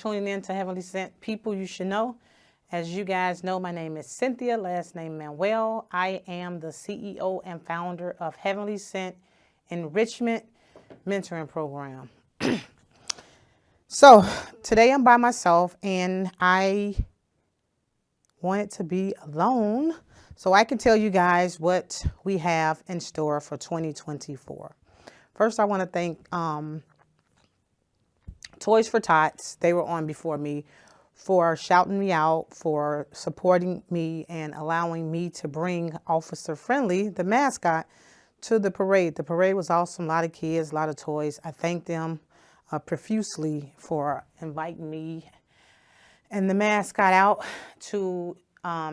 tuning in to Heavenly Sent People You Should Know. As you guys know, my name is Cynthia, last name Manuel. I am the CEO and founder of Heavenly Sent Enrichment Mentoring Program. So today I'm by myself and I wanted to be alone so I can tell you guys what we have in store for 2024. First, I want to thank Toys for Tots. They were on before me, for shouting me out, for supporting me and allowing me to bring Officer Friendly, the mascot, to the parade. The parade was awesome. A lot of kids, a lot of toys. I thank them profusely for inviting me and the mascot out to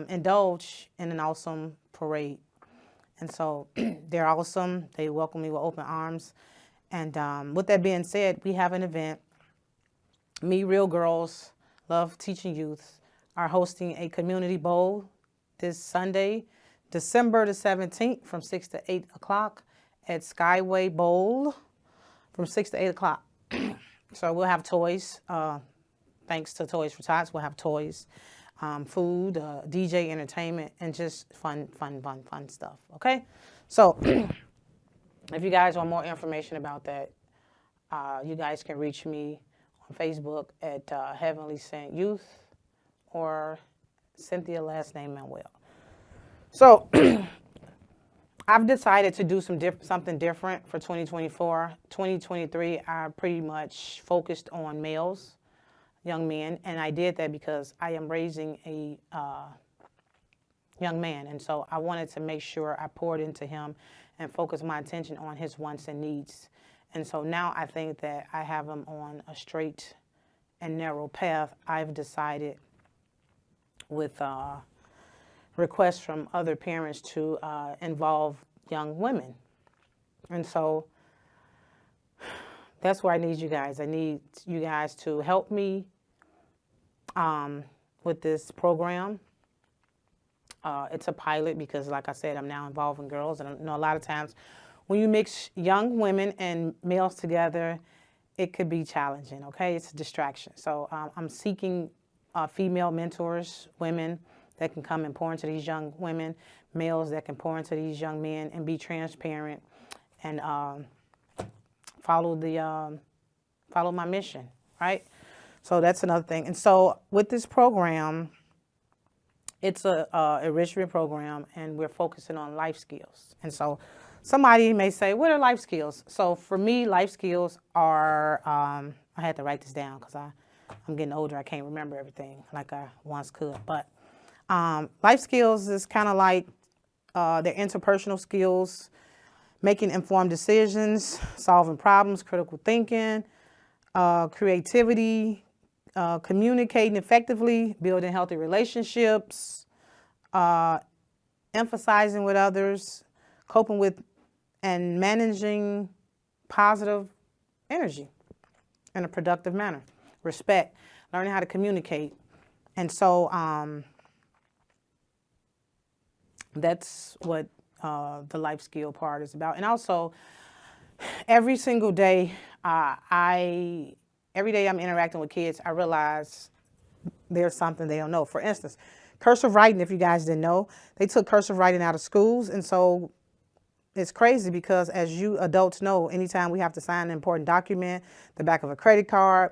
indulge in an awesome parade. And so they're awesome. They welcome me with open arms. And with that being said, we have an event. Me Real Girls Love Teaching Youth are hosting a community bowl this Sunday, December the 17th from 6 to 8 o'clock at Skyway Bowl from 6 to 8 o'clock. So we'll have toys. Thanks to Toys for Tots, we'll have toys, food, DJ entertainment, and just fun stuff, okay? So if you guys want more information about that, you guys can reach me on Facebook at Heavenly Sent Youth or Cynthia, last name Manuel. So I've decided to do something different for 2024. 2023, I pretty much focused on males, young men, and I did that because I am raising a young man, and so I wanted to make sure I poured into him and focus my attention on his wants and needs. And so now I think that I have him on a straight and narrow path. I've decided with requests from other parents to involve young women. And so that's where I need you guys. I need you guys to help me with this program. It's a pilot because, like I said, I'm now involving girls. And I know a lot of times when you mix young women and males together, it could be challenging, okay? It's a distraction. So I'm seeking female mentors, women that can come and pour into these young women, males that can pour into these young men and be transparent and follow my mission, right? So that's another thing. And so with this program, it's a enrichment program, and we're focusing on life skills. And so somebody may say, what are life skills? So for me, life skills are, I had to write this down because I'm getting older. I can't remember everything like I once could. But life skills is kind of like their interpersonal skills, making informed decisions, solving problems, critical thinking, creativity, communicating effectively, building healthy relationships, emphasizing with others, coping with and managing positive energy in a productive manner, respect, learning how to communicate. And so that's what the life skill part is about. And also, every single day, every day I'm interacting with kids, I realize there's something they don't know. For instance, cursive writing, if you guys didn't know, they took cursive writing out of schools. And so it's crazy because, as you adults know, anytime we have to sign an important document, the back of a credit card,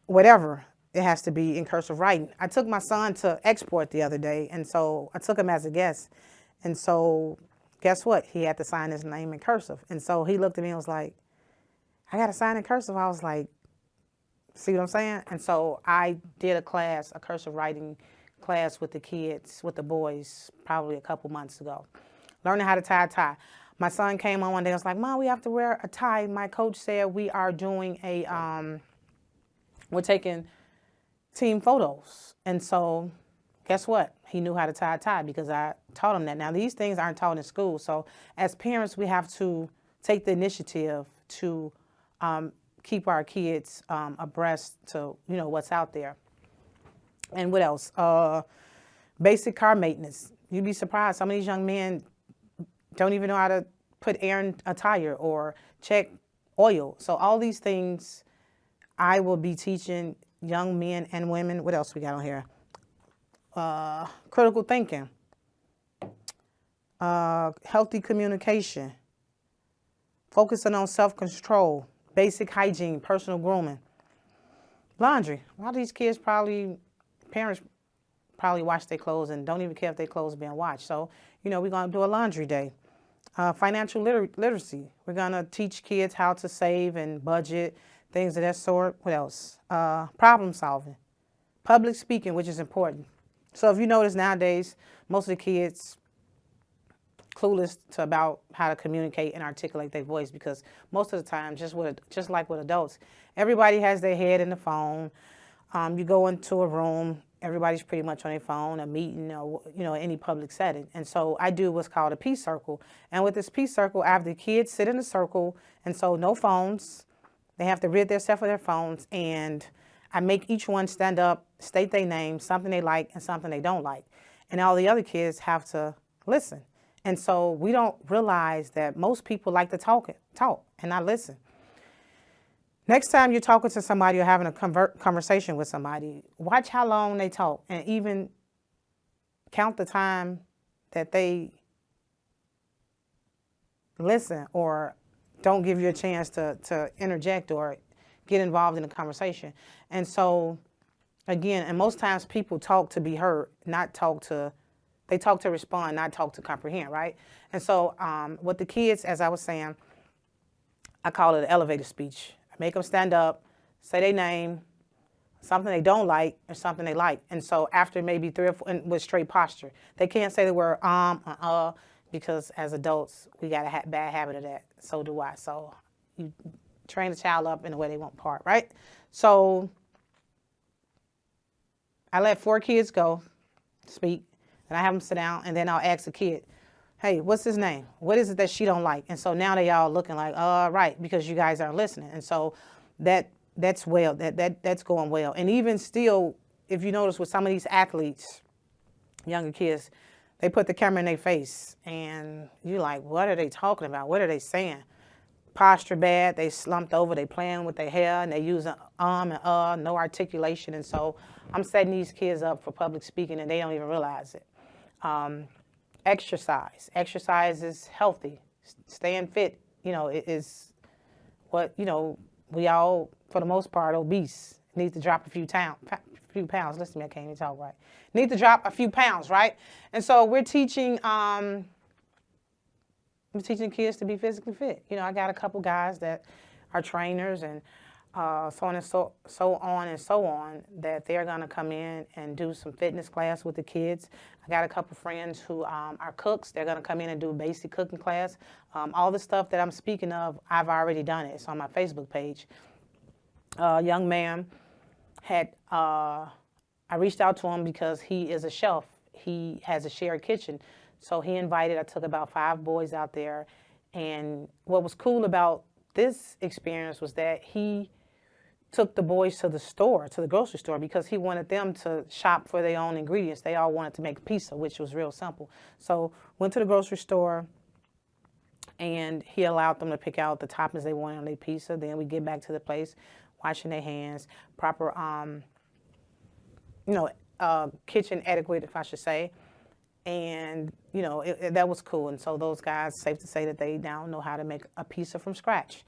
whatever, it has to be in cursive writing. I took my son to export the other day, and so I took him as a guest. And so guess what? He had to sign his name in cursive. And so he looked at me and was like, I got to sign in cursive. I was like, see what I'm saying? And so I did a cursive writing class with the kids, with the boys, probably a couple months ago. Learning how to tie a tie. My son came on one day and was like, Mom, we have to wear a tie. My coach said we are doing we're taking team photos. And so guess what? He knew how to tie a tie because I taught him that. Now, these things aren't taught in school. So as parents, we have to take the initiative to keep our kids abreast to, what's out there. And what else? Basic car maintenance. You'd be surprised. Some of these young men don't even know how to put air in a tire or check oil. So all these things I will be teaching young men and women. What else we got on here? Critical thinking, healthy communication, focusing on self-control, basic hygiene, personal grooming, laundry. A lot of these kids parents probably wash their clothes and don't even care if their clothes are being washed. So, we're going to do a laundry day. Financial literacy. We're going to teach kids how to save and budget, things of that sort. What else? Problem solving. Public speaking, which is important. So if you notice nowadays, most of the kids clueless about how to communicate and articulate their voice, because most of the time, just like with adults, everybody has their head in the phone. You go into a room, everybody's pretty much on their phone, a meeting, or any public setting. And so I do what's called a peace circle. And with this peace circle, I have the kids sit in a circle, and so no phones. They have to rid themselves of their phones, and I make each one stand up, state their name, something they like and something they don't like. And all the other kids have to listen. And so we don't realize that most people like to talk and not listen. Next time you're talking to somebody or having a conversation with somebody, watch how long they talk and even count the time that they listen or don't give you a chance to interject or get involved in the conversation. And so, again, and most times people talk to be heard, they talk to respond, not talk to comprehend, right? And so with the kids, as I was saying, I call it an elevator speech. I make them stand up, say their name, something they don't like, or something they like. And so after maybe 3 or 4, and with straight posture, they can't say the word because as adults, we got a bad habit of that. So do I. So you train the child up in the way they want part, right? So I let 4 kids go speak, and I have them sit down, and then I'll ask the kid, hey, what's his name? What is it that she don't like? And so now they all looking like, right, because you guys aren't listening. And so that's well, that's going well. And even still, if you notice with some of these athletes, younger kids, they put the camera in their face, and you're like, what are they talking about? What are they saying? Posture bad, they slumped over, they playing with their hair, and they using and no articulation. And so I'm setting these kids up for public speaking, and they don't even realize it. Exercise. Exercise is healthy. Staying fit, it is what, we all, for the most part, obese. Need to drop a few pounds. Listen to me, I can't even talk right. Need to drop a few pounds, right? And so we're teaching kids to be physically fit. I got a couple guys that are trainers and so on and so on, that they're going to come in and do some fitness class with the kids. I got a couple friends who are cooks. They're going to come in and do a basic cooking class. All the stuff that I'm speaking of, I've already done it. It's on my Facebook page. A young man I reached out to him because he is a chef. He has a shared kitchen. So I took about 5 boys out there. And what was cool about this experience was that he took the boys to the grocery store, because he wanted them to shop for their own ingredients. They all wanted to make pizza, which was real simple. So went to the grocery store, and he allowed them to pick out the toppings they wanted on their pizza. Then we get back to the place, washing their hands, proper, kitchen etiquette, if I should say. And, that was cool. And so those guys, safe to say that they now know how to make a pizza from scratch.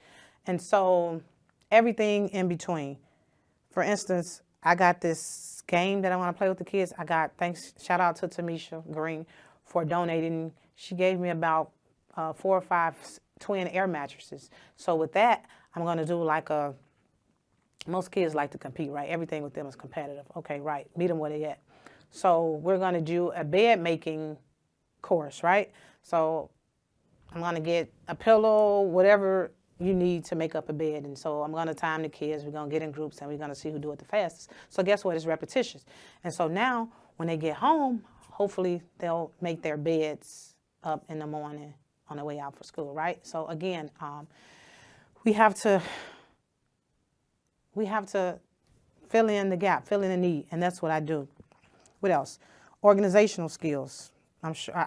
And so everything in between. For instance, I got this game that I want to play with the kids. Shout out to Tamisha Green for donating. She gave me about 4 or 5 twin air mattresses. So with that, I'm going to do most kids like to compete, right? Everything with them is competitive. Okay, right. Meet them where they at. So we're going to do a bed making course, right? So I'm going to get a pillow, whatever you need to make up a bed. And so I'm going to time the kids. We're going to get in groups, and we're going to see who do it the fastest. So guess what? It's repetitious. And so now when they get home, hopefully they'll make their beds up in the morning on their way out for school, right? So again, we have to fill in the gap, fill in the need, and that's what I do. What else? Organizational skills. I'm sure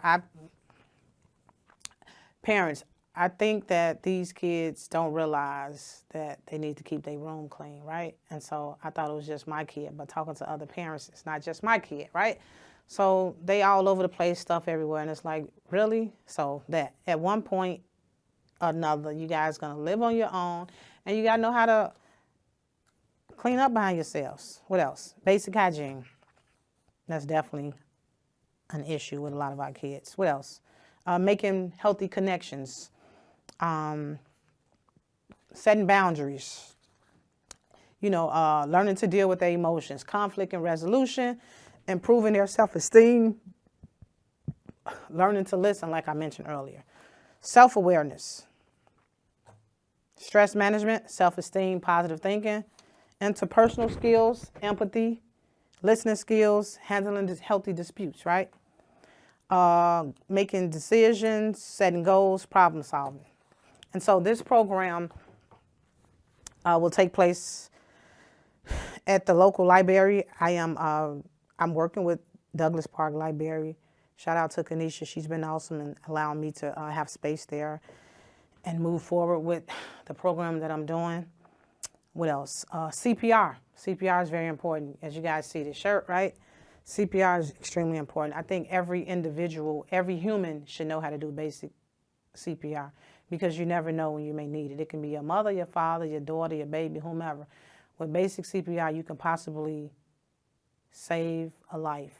parents, I think that these kids don't realize that they need to keep their room clean, right? And so I thought it was just my kid, but talking to other parents, it's not just my kid, right? So they all over the place, stuff everywhere, and it's like, really? So that at one point or another, you guys gonna live on your own, and you gotta know how to clean up behind yourselves. What else? Basic hygiene. That's definitely an issue with a lot of our kids. What else? Making healthy connections. Setting boundaries, learning to deal with their emotions, conflict and resolution, improving their self-esteem, learning to listen, like I mentioned earlier, self-awareness, stress management, self-esteem, positive thinking, interpersonal skills, empathy, listening skills, handling healthy disputes, right? Making decisions, setting goals, problem solving. And so this program will take place at the local library. I'm working with Douglas Park Library. Shout out to Kanisha. She's been awesome in allowing me to have space there and move forward with the program that I'm doing. What else? CPR. CPR is very important. As you guys see the shirt, right? CPR is extremely important. I think every individual, every human should know how to do basic CPR, because you never know when you may need it. It can be your mother, your father, your daughter, your baby, whomever. With basic CPR, you can possibly save a life.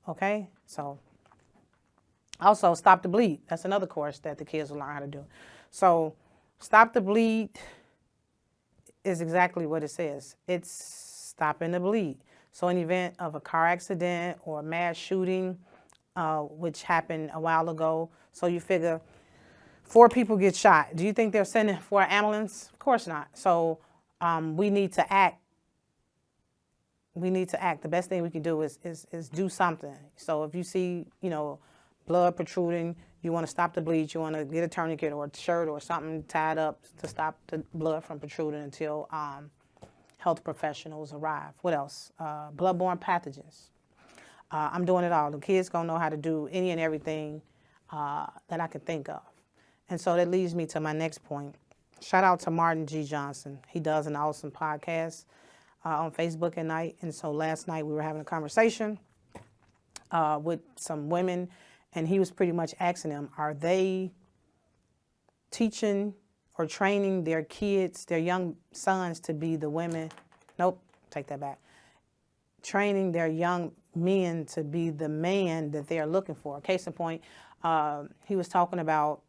Okay? So, also, Stop the Bleed. That's another course that the kids will learn how to do. So, Stop the Bleed is exactly what it says. It's stopping the bleed. So, in the event of a car accident or a mass shooting, which happened a while ago, so you figure 4 people get shot. Do you think they're sending for an ambulance? Of course not. So we need to act. We need to act. The best thing we can do is do something. So if you see, blood protruding, you want to stop the bleed, you want to get a tourniquet or a shirt or something tied up to stop the blood from protruding until health professionals arrive. What else? Bloodborne pathogens. I'm doing it all. The kids going to know how to do any and everything that I can think of. And so that leads me to my next point. Shout out to Martin G. Johnson. He does an awesome podcast on Facebook at night. And so last night we were having a conversation with some women, and he was pretty much asking them, are they teaching or training their kids, their young sons, to be the women? Nope, take that back. Training their young men to be the man that they are looking for. Case in point, he was talking about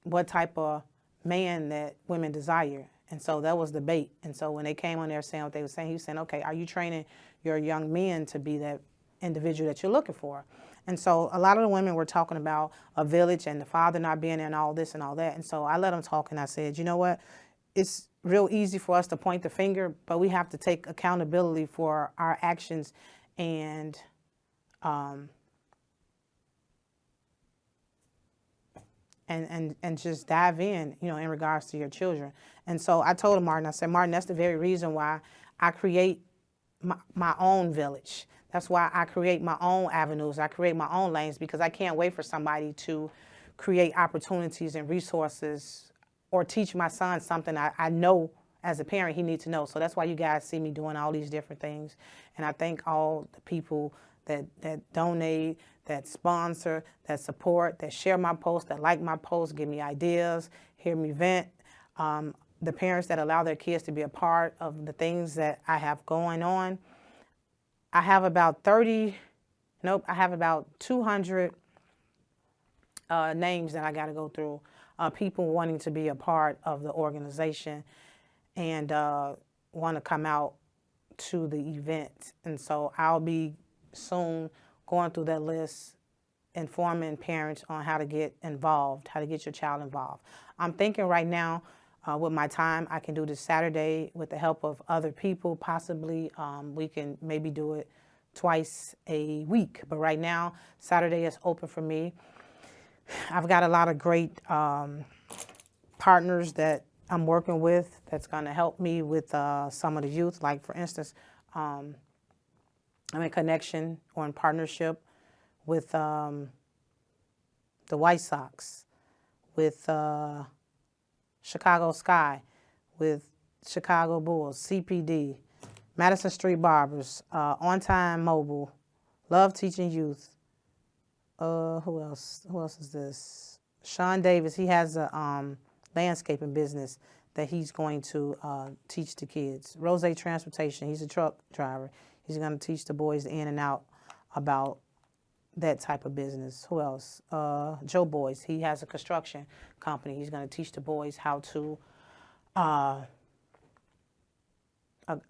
what type of man that women desire. And so that was the bait. And so when they came on there saying what they were saying, he was saying, okay, are you training your young men to be that individual that you're looking for? And so a lot of the women were talking about a village and the father not being there and all this and all that. And so I let them talk, and I said, you know what? It's real easy for us to point the finger, but we have to take accountability for our actions and just dive in, in regards to your children. And so I told Martin, I said, Martin, that's the very reason why I create my own village. That's why I create my own avenues. I create my own lanes, because I can't wait for somebody to create opportunities and resources or teach my son something I know as a parent he needs to know. So that's why you guys see me doing all these different things. And I thank all the people that donate, that sponsor, that support, that share my posts, that like my posts, give me ideas, hear me vent. The parents that allow their kids to be a part of the things that I have going on. I have about 200 names that I got to go through, people wanting to be a part of the organization and want to come out to the event. And so I'll be soon going through that list, informing parents on how to get involved, how to get your child involved. I'm thinking right now, with my time, I can do this Saturday with the help of other people. Possibly we can maybe do it twice a week. But right now, Saturday is open for me. I've got a lot of great partners that I'm working with that's going to help me with some of the youth. Like, for instance, I'm in connection or in partnership with the White Sox. with Chicago Sky, with Chicago Bulls, CPD, Madison Street Barbers, On Time Mobile, Love Teaching Youth. Who else? Who else is this? Sean Davis. He has a landscaping business that he's going to teach the kids. Rose Transportation. He's a truck driver. He's going to teach the boys in and out about that type of business. Who else? Joe Boys. He has a construction company. He's going to teach the boys how to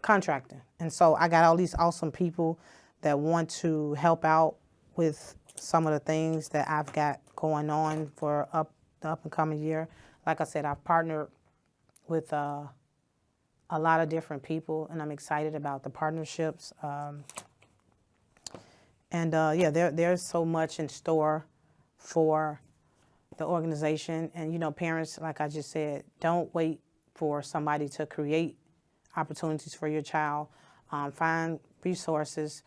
contracting. And so I got all these awesome people that want to help out with some of the things that I've got going on for the up and coming year. Like I said, I've partnered with a lot of different people, and I'm excited about the partnerships. Yeah, there's so much in store for the organization. And, you know, parents, like I just said, don't wait for somebody to create opportunities for your child. Find resources,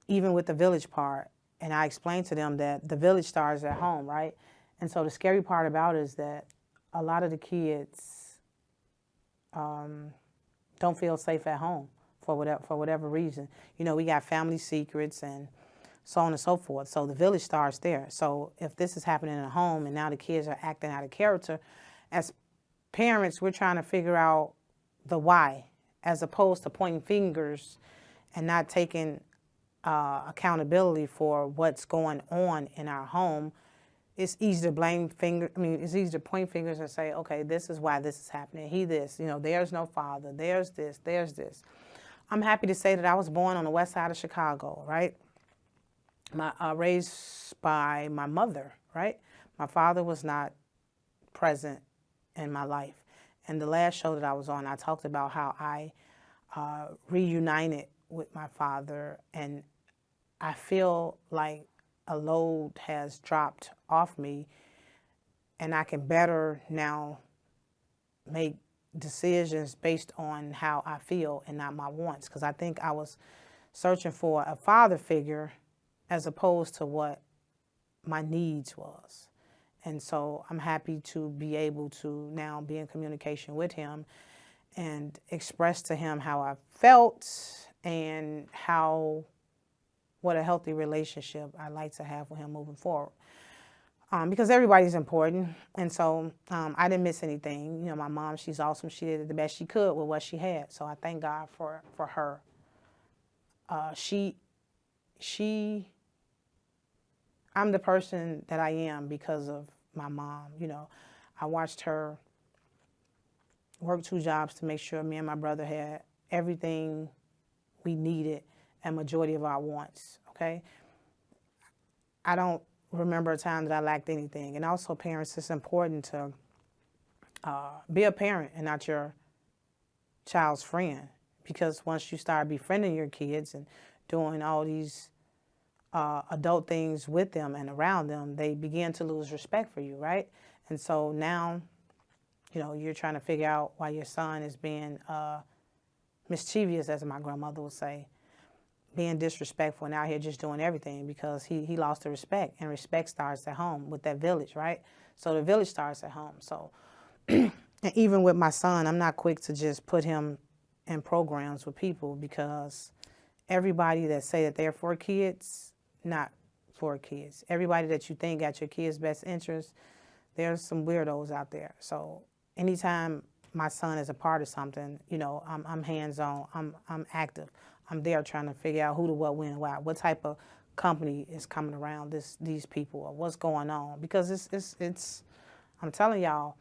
even with the village part. And I explained to them that the village starts at home, right? And so the scary part about it is that a lot of the kids don't feel safe at home for whatever reason. You know, we got family secrets and so on and so forth. So the village starts there. So if this is happening in a home and now the kids are acting out of character, as parents, we're trying to figure out the why, as opposed to pointing fingers and not taking accountability for what's going on in our home. It's easy to it's easy to point fingers and say, okay, this is why this is happening. He this, you know, there's no father, there's this, there's this. I'm happy to say that I was born on the west side of Chicago, right? Raised by my mother, right? My father was not present in my life. And the last show that I was on, I talked about how I reunited with my father, and I feel like a load has dropped off me, and I can better now make decisions based on how I feel and not my wants, because I think I was searching for a father figure as opposed to what my needs was. And so I'm happy to be able to now be in communication with him and express to him how I felt and what a healthy relationship I like to have with him moving forward. Because everybody's important. And so I didn't miss anything. You know, my mom, she's awesome. She did the best she could with what she had. So I thank God for her. I'm the person that I am because of my mom. You know, I watched her work 2 jobs to make sure me and my brother had everything we needed and majority of our wants, okay? I don't remember a time that I lacked anything. And also, parents, it's important to be a parent and not your child's friend, because once you start befriending your kids and doing all these adult things with them and around them, they begin to lose respect for you, right? And so now, you know, you're trying to figure out why your son is being mischievous, as my grandmother would say, being disrespectful and out here just doing everything because he lost the respect. And respect starts at home with that village, right? So the village starts at home. So and even with my son, I'm not quick to just put him in programs with people, because everybody that say that they're for kids, not for kids. Everybody that you think got your kids' best interest, there's some weirdos out there. So anytime my son is a part of something, you know, I'm hands-on, I'm active. I'm there trying to figure out who to what, when, why, what type of company is coming around these people, or what's going on. Because it's I'm telling y'all,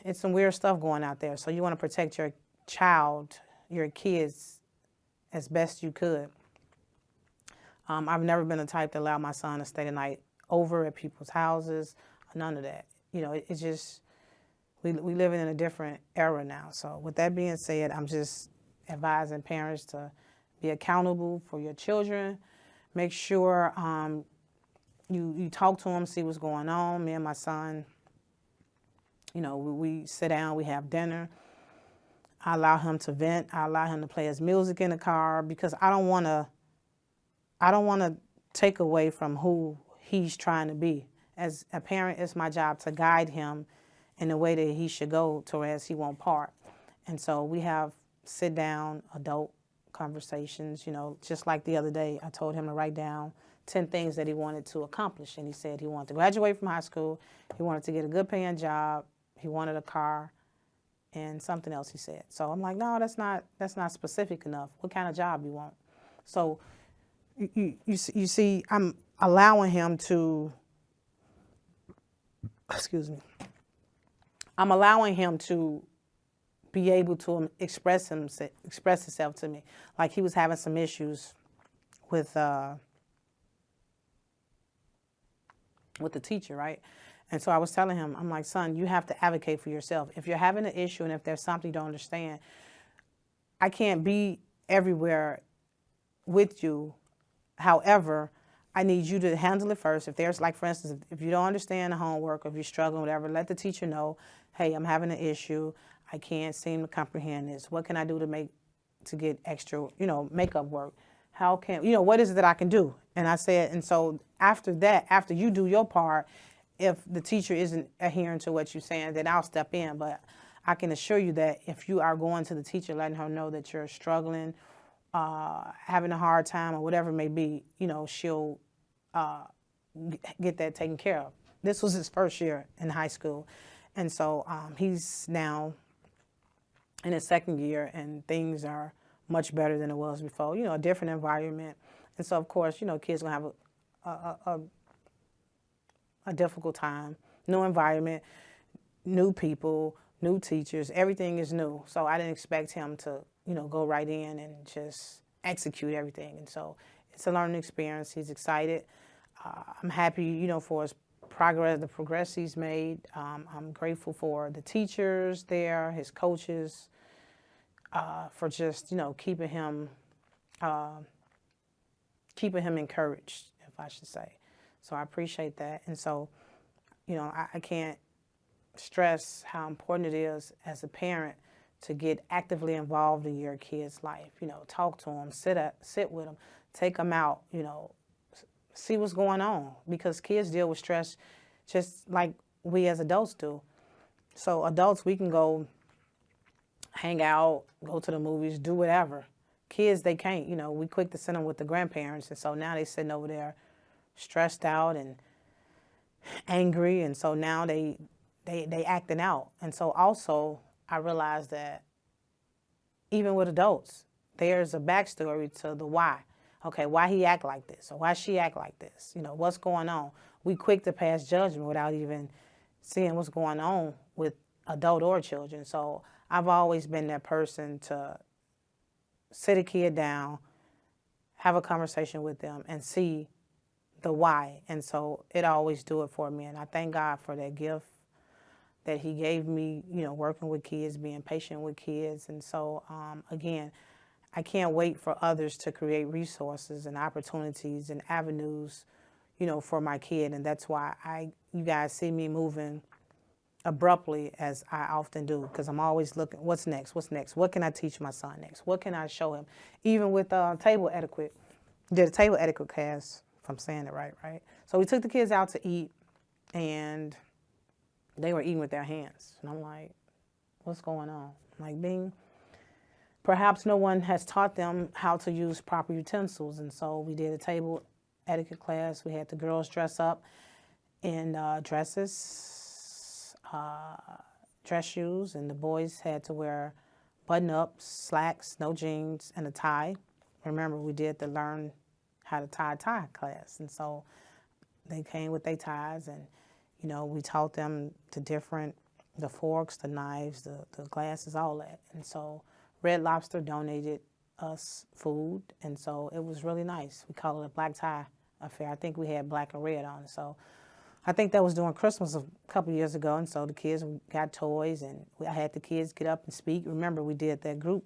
it's some weird stuff going out there. So you want to protect your child, your kids, as best you could. I've never been the type to allow my son to stay the night over at people's houses, none of that. You know, it's just, we live in a different era now. So with that being said, I'm just advising parents to be accountable for your children. Make sure you talk to them, see what's going on. Me and my son, you know, we sit down, we have dinner. I allow him to vent. I allow him to play his music in the car, because I don't want to take away from who he's trying to be As a parent, it's my job to guide him in the way that he should go towards he won't part. And so we have sit down adult conversations, just like the other day, I told him to write down 10 things that he wanted to accomplish. And he said he wanted to graduate from high school, he wanted to get a good paying job, he wanted a car, and something else he said. So I'm like, no, that's not specific enough. What kind of job you want? So you see, I'm allowing him to, I'm allowing him to be able to express himself to me. Like he was having some issues with the teacher, right? And so I was telling him, I'm like, son, you have to advocate for yourself. If you're having an issue and if there's something you don't understand, I can't be everywhere with you. However, I need you to handle it first. If there's, like, for instance, if you don't understand the homework, or if you're struggling, whatever, let the teacher know, hey, I'm having an issue. I can't seem to comprehend this. What can I do to get extra, makeup work? How can, what is it that I can do? And I said, and so after that, after you do your part, if the teacher isn't adhering to what you're saying, then I'll step in. But I can assure you that if you are going to the teacher, letting her know that you're struggling, having a hard time, or whatever it may be, she'll get that taken care of. This was his first year in high school. And so he's now in his second year, and things are much better than it was before, a different environment. And so, of course, kids are going to have a difficult time, new environment, new people, new teachers, everything is new. So I didn't expect him to, go right in and just execute everything. And so it's a learning experience. He's excited. I'm happy, for his progress, the progress he's made. I'm grateful for the teachers there, his coaches, for just, keeping him encouraged, if I should say. So I appreciate that. And so, I can't stress how important it is as a parent to get actively involved in your kid's life. Talk to them, sit with them, take them out, see what's going on, because kids deal with stress just like we as adults do. So adults, we can go hang out, go to the movies, do whatever. Kids, they can't. We quick to send them with the grandparents, and so now they sitting over there stressed out and angry, and so now they acting out. And so also I realized that even with adults, there's a backstory to the why. Okay, why he act like this, or why she act like this, what's going on. We quick to pass judgment without even seeing what's going on with adult or children. So I've always been that person to sit a kid down, have a conversation with them, and see the why. And so it always do it for me. And I thank God for that gift that he gave me, working with kids, being patient with kids. And so, again, I can't wait for others to create resources and opportunities and avenues, for my kid. And that's why you guys see me moving abruptly as I often do, because I'm always looking, what's next? What can I teach my son next? What can I show him? Even with table etiquette, did a table etiquette class, if I'm saying it right? So we took the kids out to eat, and they were eating with their hands. And I'm like, what's going on? Like, perhaps no one has taught them how to use proper utensils. And so we did a table etiquette class. We had the girls dress up in dresses, dress shoes, and the boys had to wear button-ups, slacks, no jeans, and a tie. Remember, we did the learn how to tie a tie class. And so they came with their ties, and, we taught them the forks, the knives, the glasses, all that. And so Red Lobster donated us food, and so it was really nice. We call it a black tie affair. I think we had black and red on it. So I think that was during Christmas a couple years ago, and so the kids got toys, and I had the kids get up and speak. Remember, we did that group,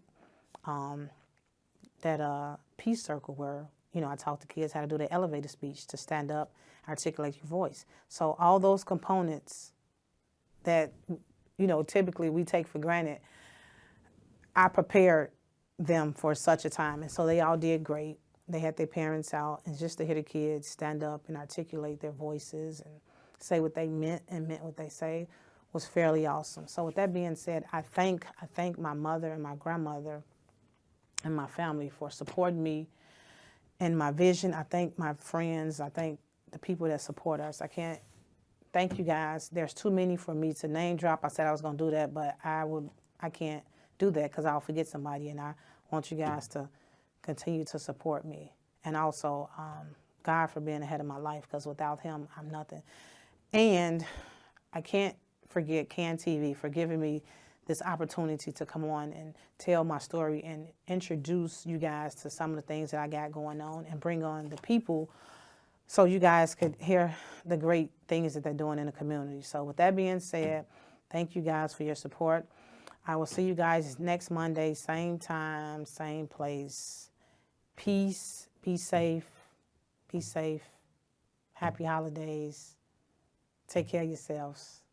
that peace circle where, I taught the kids how to do the elevator speech, to stand up, articulate your voice. So all those components that, typically we take for granted, I prepared them for such a time. And so they all did great. They had their parents out, and just to hear the kids stand up and articulate their voices and say what they meant and meant what they say was fairly awesome. So with that being said, I thank my mother and my grandmother and my family for supporting me and my vision. I thank my friends. I thank the people that support us. I can't thank you guys. There's too many for me to name drop. I said I was going to do that, but I can't do that because I'll forget somebody, and I want you guys to continue to support me. And also, God for being ahead of my life, because without him, I'm nothing. And I can't forget Can TV for giving me this opportunity to come on and tell my story and introduce you guys to some of the things that I got going on and bring on the people so you guys could hear the great things that they're doing in the community. So with that being said, thank you guys for your support. I will see you guys next Monday, same time, same place. Peace, be safe, be safe. Happy holidays. Take care of yourselves.